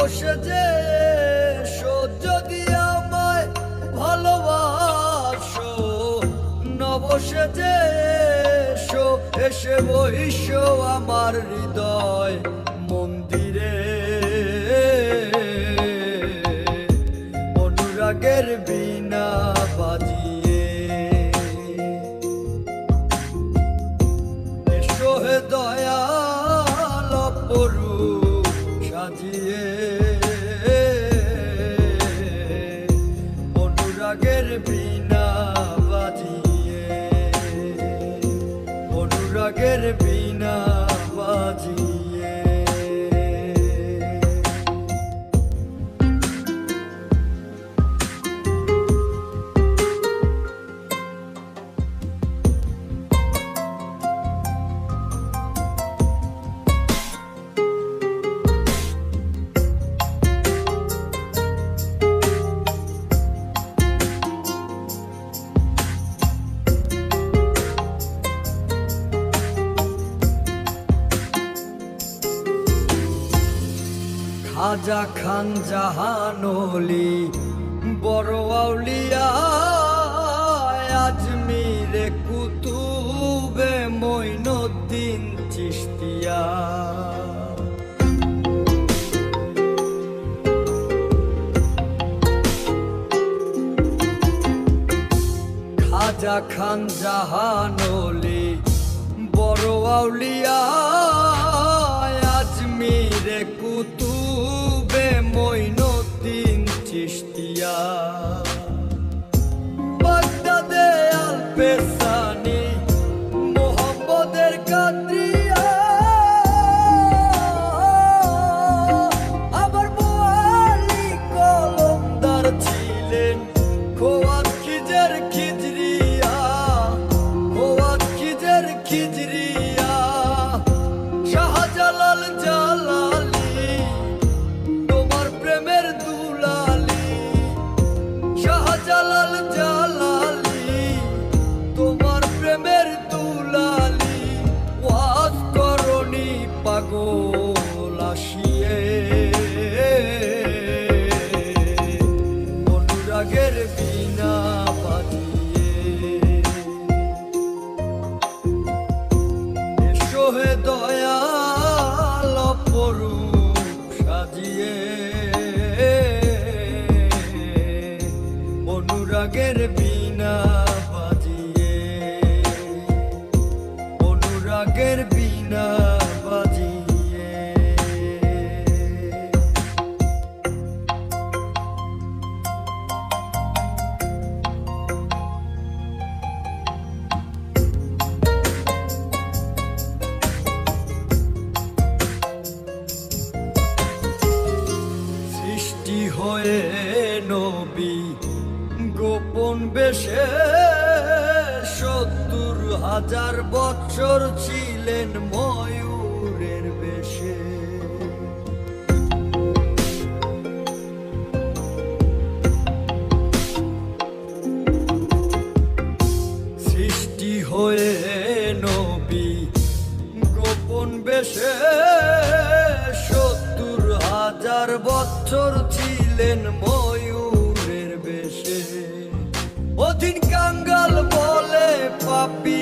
বসে যে যদি আমায় ভালোবাসো, নবসে যে এসে বইসো আমার হৃদয় মন্দিরে। অনুরাগের বীণা বাজিয়ে এসো হে দয়াল অপরূপ সাজিয়ে। অনুরাগের বীণা বাজিয়ে, অনুরাগের বীণা বাজিয়ে। খাজা খান জাহান ওলি বড় আউলিয়া, আজমিরে কুতুবে মঈনুদ্দিন চিশতিয়া। খাজা খান জাহান ওলি বড় আউলিয়া, আজমিরে কুতুবে মঈনুদ্দিন চিশতিয়া। বাগদাদে আল পেসানি মোহাম্মদের কাদরিয়া, আবার বোয়ালি কলমদার ছিলেন খোয়াত খিজের খিজরিয়া, খোয়াত খিজের খিজরিয়া। শাহজালাল জালালি তোমার প্রেমের দুলালি, শাহজালাল জালালি তোমার প্রেমের দুলালি। ওয়াজ করনি পাগল আসিয়ে, অনুরাগের বীণা বাজিয়ে এসো হে দয়াল অপরূপ সাজিয়ে। অনুরাগের বীণা বাজিয়ে, অনুরাগের বীণা বাজিয়ে। সৃষ্টি হয়ে নবী গোপন বেশে ৭০,০০০ বছর ছিলেন ময়ূরের বেশে। সৃষ্টি হয়ে নবী গোপন বেশে ৭০,০০০ বছর ছিলেন ময়ূরের বেশে। অধীন কাঙ্গাল বলে পাপী